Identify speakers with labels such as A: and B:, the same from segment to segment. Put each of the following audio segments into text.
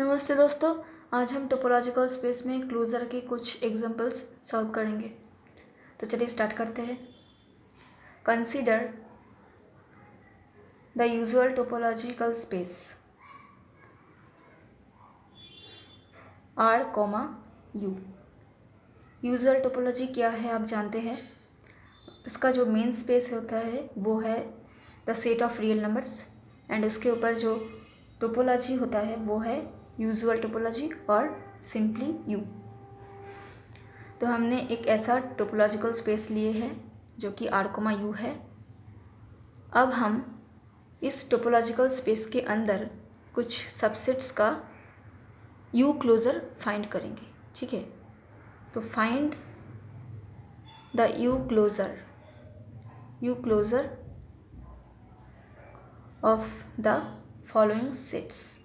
A: नमस्ते दोस्तों। आज हम टोपोलॉजिकल स्पेस में क्लोजर के कुछ एग्जांपल्स सॉल्व करेंगे। तो चलिए स्टार्ट करते हैं। Consider the usual topological space R, U। Usual topology क्या है आप जानते हैं। उसका जो मेन स्पेस होता है वो है the set of real numbers, and उसके ऊपर जो टोपोलॉजी होता है वो है यूजुअल टोपोलॉजी और सिंपली यू। तो हमने एक ऐसा टोपोलॉजिकल स्पेस लिए है जो कि R, U है। अब हम इस टोपोलॉजिकल स्पेस के अंदर कुछ सबसेट्स का यू क्लोज़र फाइंड करेंगे। ठीक है, तो find the you closure of the following sets.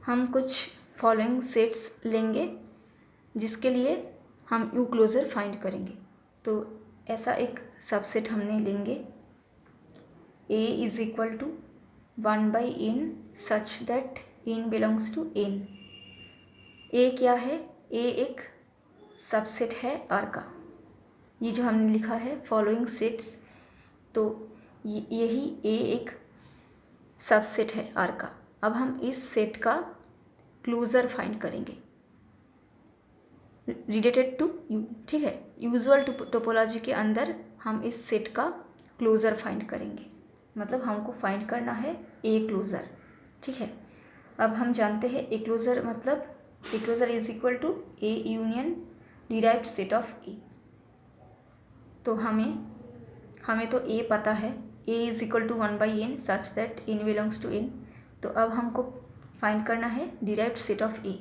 A: हम कुछ फॉलोइंग सेट्स लेंगे जिसके लिए हम यू क्लोज़र फाइंड करेंगे। तो ऐसा एक सबसेट हमने लेंगे A is equal to 1/n such that n belongs to n। A क्या है? A एक सबसेट है R का। ये जो हमने लिखा है फॉलोइंग सेट्स, तो यही A एक सबसेट है R का। अब हम इस सेट का क्लोज़र फाइंड करेंगे रिलेटेड टू यू। ठीक है, यूजुअल टोपोलॉजी के अंदर हम इस सेट का क्लोज़र फाइंड करेंगे, मतलब हमको फाइंड करना है ए क्लोज़र। ठीक है, अब हम जानते हैं ए क्लोज़र मतलब A closure is equal to A union derived set of A. तो हमें तो ए पता है, A is equal to 1/n such that n belongs to n। तो अब हमको फाइंड करना है डिराइव्ड सेट ऑफ ए।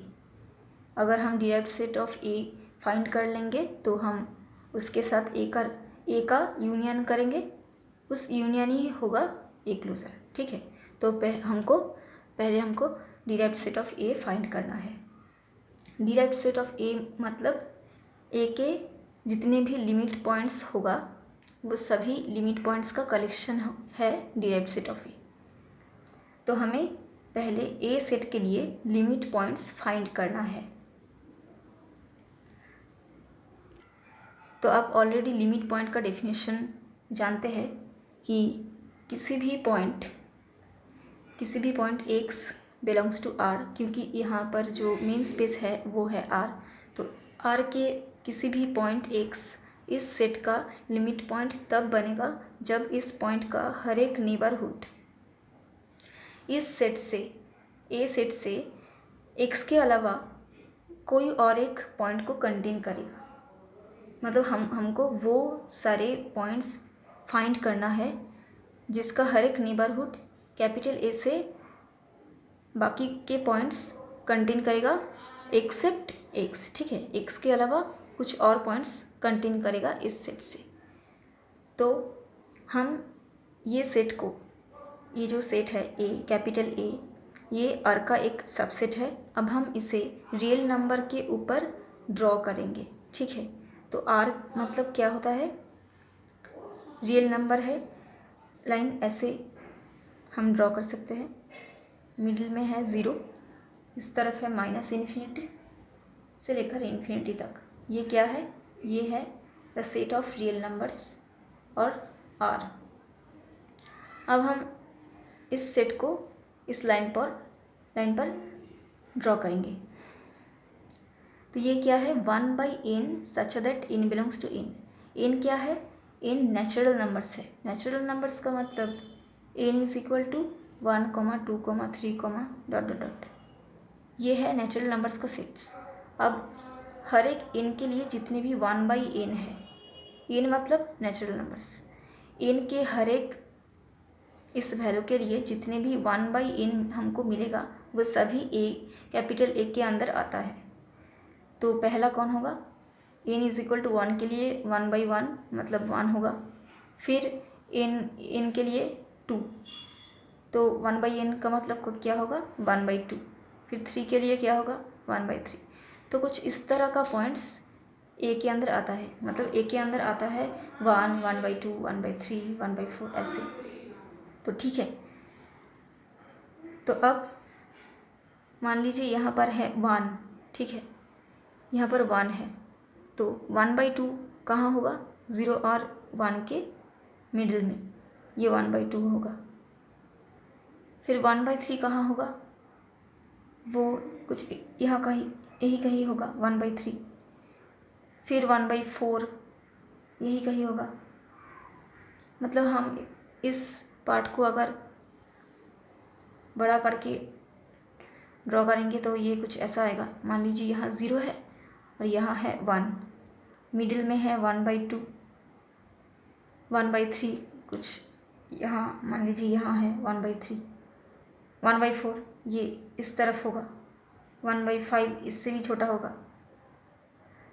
A: अगर हम derived set of A find कर लेंगे तो हम उसके साथ ए का यूनियन करेंगे, उस यूनियन ही होगा ए क्लोज़र। ठीक है, तो पहले हमको derived set of A find करना है। डिराइव्ड सेट ऑफ ए मतलब ए के जितने भी लिमिट पॉइंट्स होगा वो सभी लिमिट पॉइंट्स का कलेक्शन है डिराइव्ड सेट ऑफ ए। तो हमें पहले ए सेट के लिए लिमिट पॉइंट्स फाइंड करना है। तो आप ऑलरेडी लिमिट पॉइंट का डेफिनेशन जानते हैं कि किसी भी point x belongs to R, क्योंकि यहाँ पर जो मेन स्पेस है वो है R। तो R के किसी भी पॉइंट x इस सेट का लिमिट पॉइंट तब बनेगा जब इस पॉइंट का हर एक नेबरहुड इस सेट से x के अलावा कोई और एक पॉइंट को कंटेन करेगा। मतलब हमको वो सारे पॉइंट्स फाइंड करना है जिसका हर एक नेबरहुड कैपिटल A से बाकी के पॉइंट्स कंटेन करेगा एक्सेप्ट x। ठीक है, x के अलावा कुछ और पॉइंट्स कंटेन करेगा इस सेट से। तो हम ये जो सेट है A, कैपिटल A, ये R का एक सबसेट है। अब हम इसे रियल नंबर के ऊपर ड्रॉ करेंगे। ठीक है, तो R मतलब क्या होता है? रियल नंबर है। लाइन ऐसे हम ड्रॉ कर सकते हैं, मिडिल में है 0, इस तरफ है -इन्फिनिटी से लेकर इन्फिनिटी तक। ये क्या है? ये है the set of real numbers और R। अब हम इस सेट को इस लाइन पर ड्रॉ करेंगे। तो ये क्या है? 1/n such that n belongs to n। n क्या है? n नेचुरल नंबर्स है। नेचुरल नंबर्स का मतलब n इज इक्वल टू 1, 2, 3, ... ये है नेचुरल नंबर्स का सेट्स। अब हर एक n के लिए जितने भी 1/n है, n मतलब नेचुरल नंबर्स, n के हर एक इस वैल्यू के लिए जितने भी 1/n हमको मिलेगा वो सभी कैपिटल A के अंदर आता है। तो पहला कौन होगा? n इज इक्वल टू 1 के लिए 1/1 मतलब 1 होगा। फिर n के लिए 2, तो 1/n का मतलब क्या होगा? 1/2। फिर 3 के लिए क्या होगा? 1/3। तो कुछ इस तरह का पॉइंट्स A के अंदर आता है, मतलब A के अंदर आता है 1, 1/2, 1/3, 1/4 ऐसे। तो ठीक है, तो अब मान लीजिए यहाँ पर है 1, ठीक है, यहाँ पर 1 है, तो 1/2 कहाँ होगा? 0 और 1 के मिडिल में, ये 1/2 होगा। फिर 1/3 कहाँ होगा? वो कुछ यहाँ कहीं, यही कहीं होगा 1/3। फिर 1/4 यही कहीं होगा। मतलब हम इस पार्ट को अगर बड़ा करके ड्रॉ करेंगे तो ये कुछ ऐसा आएगा। मान लीजिए यहाँ 0 है और यहाँ है 1, मिडिल में है 1/2, 1/3 कुछ यहाँ, मान लीजिए यहाँ है 1/3, 1/4 ये इस तरफ होगा, 1/5 इससे भी छोटा होगा।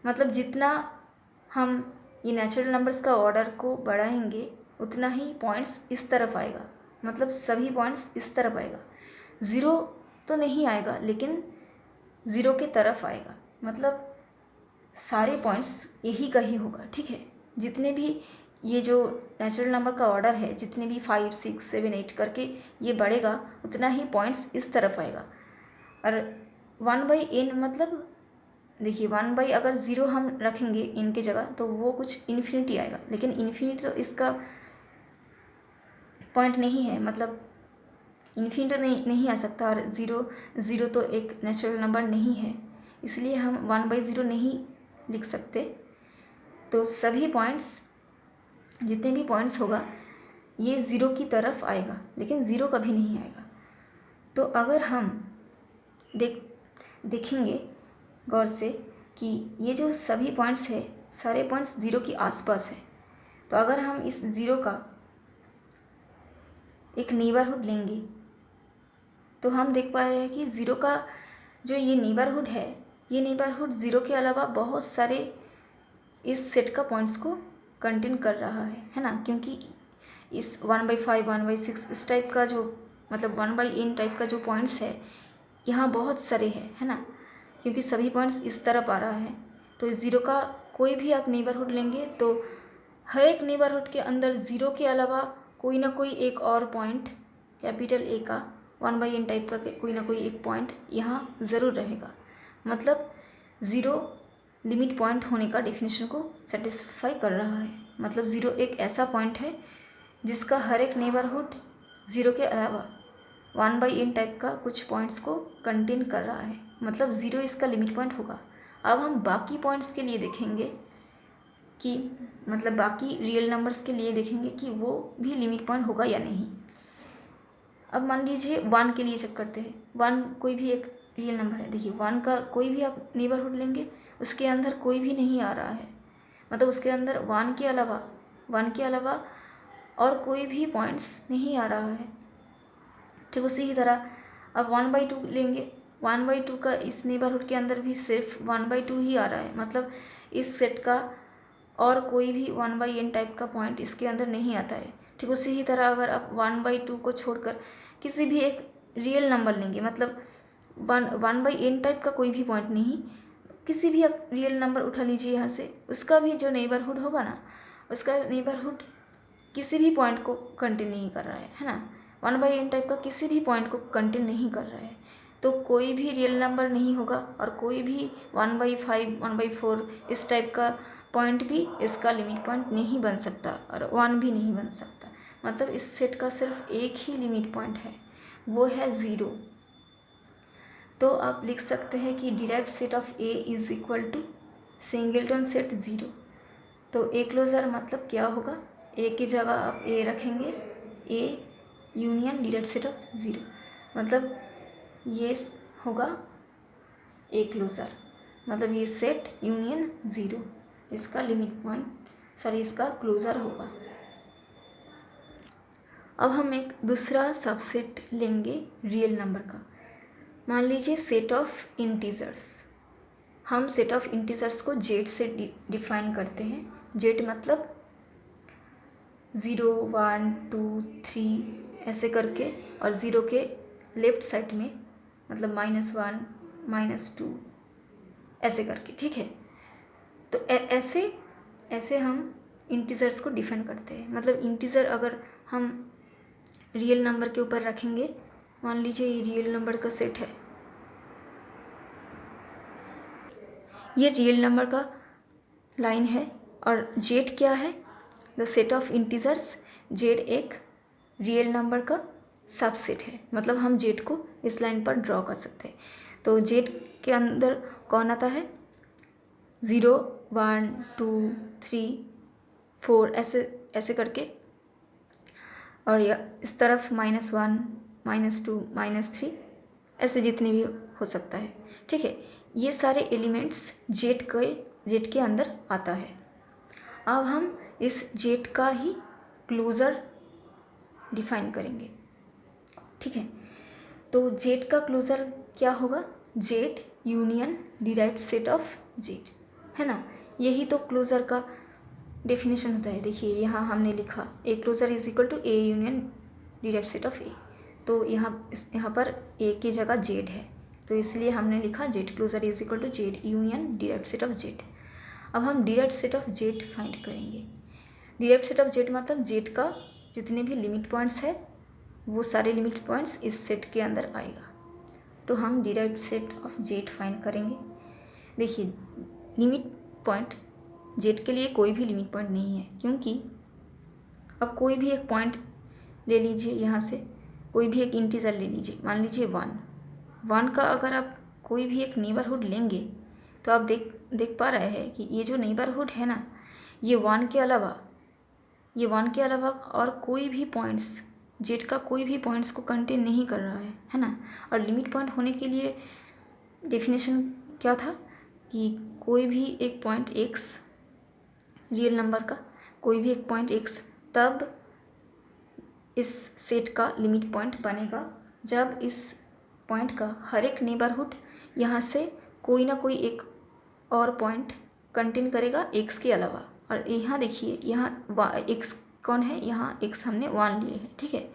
A: मतलब जितना हम ये नेचुरल नंबर्स का ऑर्डर को बढ़ाएंगे उतना ही पॉइंट्स इस तरफ आएगा, मतलब सभी पॉइंट्स इस तरफ आएगा। 0 तो नहीं आएगा लेकिन 0 के तरफ आएगा, मतलब सारे पॉइंट्स यही कहीं होगा, ठीक है। जितने भी ये जो नेचुरल नंबर का ऑर्डर है, जितने भी 5, 6, 7, 8 करके ये बढ़ेगा उतना ही पॉइंट्स इस तरफ आएगा। और 1/n मतलब देखिए 1 अगर 0 हम रखेंगे इनके जगह तो वो कुछ इन्फिनिटी आएगा, लेकिन इन्फिनिटी तो इसका पॉइंट नहीं है, मतलब इन्फिनिटी नहीं आ सकता। और 0 तो एक नेचुरल नंबर नहीं है, इसलिए हम 1/0 नहीं लिख सकते। तो सभी पॉइंट्स, जितने भी पॉइंट्स होगा ये 0 की तरफ आएगा, लेकिन 0 कभी नहीं आएगा। तो अगर हम देखेंगे गौर से कि ये जो सभी पॉइंट्स है, सारे पॉइंट्स 0 के आसपास है, तो अगर हम इस 0 का एक नेबरहुड लेंगे तो हम देख पा रहे हैं कि 0 का जो ये नेबरहुड है, ये नेबरहुड 0 के अलावा बहुत सारे इस सेट का पॉइंट्स को कंटेन कर रहा है ना, क्योंकि इस 1/5, 1/6 इस टाइप का जो, मतलब 1/n टाइप का जो पॉइंट्स है यहाँ बहुत सारे हैं, है ना, क्योंकि सभी पॉइंट्स इस तरफ आ रहा है। तो 0 का कोई भी आप नेबरहुड लेंगे तो हर एक नेबरहुड के अंदर 0 के अलावा कोई ना कोई एक और पॉइंट, कैपिटल A का 1/n टाइप का कोई ना कोई एक पॉइंट यहाँ ज़रूर रहेगा। मतलब 0 लिमिट पॉइंट होने का डेफिनेशन को सेटिस्फाई कर रहा है। मतलब 0 एक ऐसा पॉइंट है जिसका हर एक नेबरहुड 0 के अलावा 1/n टाइप का कुछ पॉइंट्स को कंटेन कर रहा है, मतलब 0 इसका लिमिट पॉइंट होगा। अब हम बाकी पॉइंट्स के लिए देखेंगे कि, मतलब बाकी रियल नंबर्स के लिए देखेंगे कि वो भी लिमिट पॉइंट होगा या नहीं। अब मान लीजिए 1 के लिए चेक करते हैं। 1 कोई भी एक रियल नंबर है। देखिए 1 का कोई भी आप नेबरहुड लेंगे उसके अंदर कोई भी नहीं आ रहा है, मतलब उसके अंदर 1 के अलावा और कोई भी पॉइंट्स नहीं आ रहा है। ठीक उसी ही तरह अब 1/2 लेंगे, 1/2 का इस नेबरहुड के अंदर भी सिर्फ 1/2 ही आ रहा है, मतलब इस सेट का और कोई भी 1/n टाइप का पॉइंट इसके अंदर नहीं आता है। ठीक उसी ही तरह अगर आप 1/2 को छोड़कर किसी भी एक रियल नंबर लेंगे, मतलब 1/n टाइप का कोई भी पॉइंट नहीं, किसी भी आप रियल नंबर उठा लीजिए यहाँ से, उसका भी जो नेबरहुड होगा ना, उसका नेबरहुड किसी भी पॉइंट को कंटेन नहीं कर रहा है ना, 1/n टाइप का किसी भी पॉइंट को कंटेन नहीं कर रहा है। तो कोई भी रियल नंबर नहीं होगा और कोई भी 1/5, 1/4 इस टाइप का पॉइंट भी इसका लिमिट पॉइंट नहीं बन सकता और 1 भी नहीं बन सकता। मतलब इस सेट का सिर्फ एक ही लिमिट पॉइंट है, वो है 0। तो आप लिख सकते हैं कि derived set of A is equal to singleton set 0। तो A क्लोजर मतलब क्या होगा? A की जगह आप A रखेंगे, A union derived set of 0, मतलब ये होगा A क्लोजर, मतलब ये सेट यूनियन 0 इसका लिमिट पॉइंट, सॉरी इसका क्लोजर होगा। अब हम एक दूसरा सबसेट लेंगे रियल नंबर का। मान लीजिए सेट ऑफ इंटीजर्स। हम सेट ऑफ इंटीजर्स को जेड से डिफाइन करते हैं। जेड मतलब 0, 1, 2, 3 ऐसे करके, और 0 के लेफ्ट साइड में मतलब -1, -2 ऐसे करके, ठीक है। तो ऐसे हम इंटीजर्स को डिफाइन करते हैं। मतलब इंटीजर अगर हम रियल नंबर के ऊपर रखेंगे, मान लीजिए ये रियल नंबर का सेट है, ये रियल नंबर का लाइन है, और जेड क्या है, the set of integers. Z एक रियल नंबर का सबसेट है, मतलब हम जेड को इस लाइन पर ड्रॉ कर सकते हैं। तो जेड के अंदर कौन आता है, 0 1 2 3 4 ऐसे ऐसे करके, और यह इस तरफ -1 -2 -3 ऐसे जितने भी हो सकता है, ठीक है। ये सारे एलिमेंट्स जेड के अंदर आता है। अब हम इस जेड का ही क्लोज़र डिफाइन करेंगे, ठीक है। तो जेड का क्लोज़र क्या होगा, Z union derived set of Z, है ना। यही तो क्लोज़र का डेफिनेशन होता है। देखिए यहाँ हमने लिखा A closure is equal to A union derived set of A. तो यहाँ पर ए की जगह जेड है, तो इसलिए हमने लिखा Z closure is equal to Z union derived set of Z. अब हम derived set of Z find करेंगे। डिराइव्ड सेट ऑफ जेड मतलब जेड का जितने भी लिमिट पॉइंट्स है वो सारे लिमिट पॉइंट्स इस सेट के अंदर आएगा। तो हम derived set of Z find करेंगे। देखिए लिमिट पॉइंट जेड के लिए कोई भी लिमिट पॉइंट नहीं है, क्योंकि अब कोई भी एक पॉइंट ले लीजिए, यहाँ से कोई भी एक इंटीजर ले लीजिए, मान लीजिए 1 का अगर आप कोई भी एक नेबरहुड लेंगे तो आप देख पा रहे हैं कि ये जो नेबरहुड है ना, ये 1 के अलावा और कोई भी पॉइंट्स, जेड का कोई भी पॉइंट्स को कंटेन नहीं कर रहा है ना। और लिमिट पॉइंट होने के लिए डेफिनेशन क्या था कि कोई भी एक पॉइंट x रियल नंबर का कोई भी एक पॉइंट x तब इस सेट का लिमिट पॉइंट बनेगा जब इस पॉइंट का हर एक नेबरहुड यहाँ से कोई ना कोई एक और पॉइंट कंटेन करेगा x के अलावा। और यहाँ देखिए यहाँ x कौन है, यहाँ x हमने 1 लिए है, ठीक है।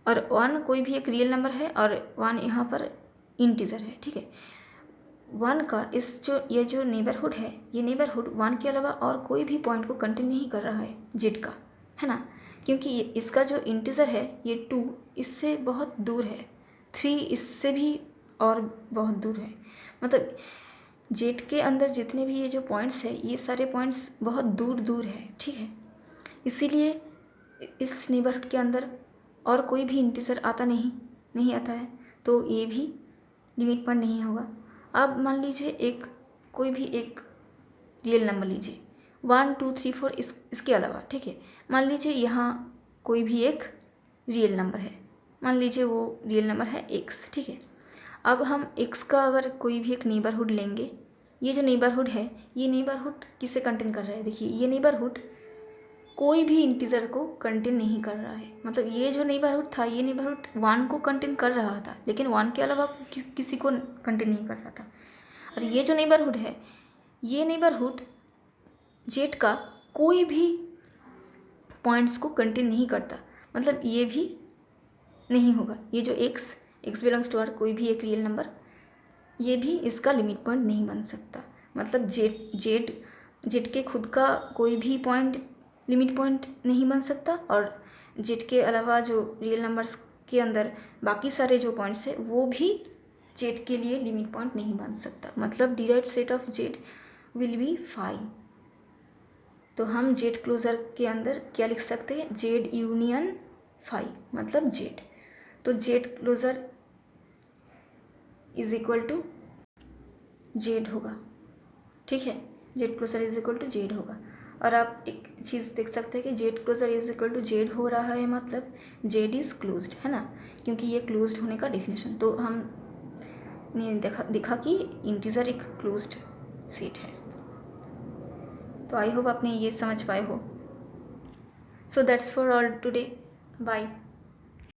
A: और 1 कोई भी एक रियल नंबर है और 1 यहाँ पर इंटीजर है, ठीक है। 1 का ये जो नेबरहुड है, ये नेबरहुड 1 के अलावा और कोई भी पॉइंट को कंटेन नहीं कर रहा है जेड का, है ना। क्योंकि इसका जो इंटीजर है ये 2 इससे बहुत दूर है, 3 इससे भी और बहुत दूर है। मतलब जेड के अंदर जितने भी ये जो पॉइंट्स है ये सारे पॉइंट्स बहुत दूर दूर है, ठीक है। इसीलिए इस नेबरहुड के अंदर और कोई भी इंटीजर आता नहीं आता है, तो ये भी लिमिट पॉइंट नहीं होगा। अब मान लीजिए कोई भी एक रियल नंबर लीजिए 1 2 3 4 इसके अलावा, ठीक है। मान लीजिए यहाँ कोई भी एक रियल नंबर है, मान लीजिए वो रियल नंबर है x, ठीक है। अब हम x का अगर कोई भी एक नेबरहुड लेंगे, ये जो नेबरहुड है ये नेबरहुड किसे कंटेन कर रहा है, देखिए ये नेबरहुड कोई भी इंटीजर को कंटेन नहीं कर रहा है। मतलब ये जो नेबरहुड था ये नेबरहुड 1 को कंटेन कर रहा था, लेकिन 1 के अलावा किसी को कंटेन नहीं कर रहा था। और ये जो नेबरहुड है ये नेबरहुड जेड का कोई भी पॉइंट्स को कंटेन नहीं करता, मतलब ये भी नहीं होगा। ये जो x बिलोंग्स टू आर कोई भी एक रियल नंबर, ये भी इसका लिमिट पॉइंट नहीं बन सकता। मतलब जेड के खुद का कोई भी पॉइंट लिमिट पॉइंट नहीं बन सकता, और जेड के अलावा जो रियल नंबर्स के अंदर बाकी सारे जो पॉइंट्स है वो भी जेड के लिए लिमिट पॉइंट नहीं बन सकता। मतलब derived set of Z will be 5। तो हम जेड क्लोज़र के अंदर क्या लिख सकते हैं, जेड यूनियन 5 मतलब जेड। तो Z closure is equal to Z होगा, ठीक है। Z closure is equal to Z होगा। और आप एक चीज़ देख सकते हैं कि Z closure is equal to Z हो रहा है, मतलब जेड इज़ क्लोज्ड, है ना, क्योंकि ये क्लोज्ड होने का डेफिनेशन। तो हमने देखा कि इंटीजर एक क्लोज्ड सेट है। तो आई होप आपने ये समझ पाए हो। So that's for all today, bye.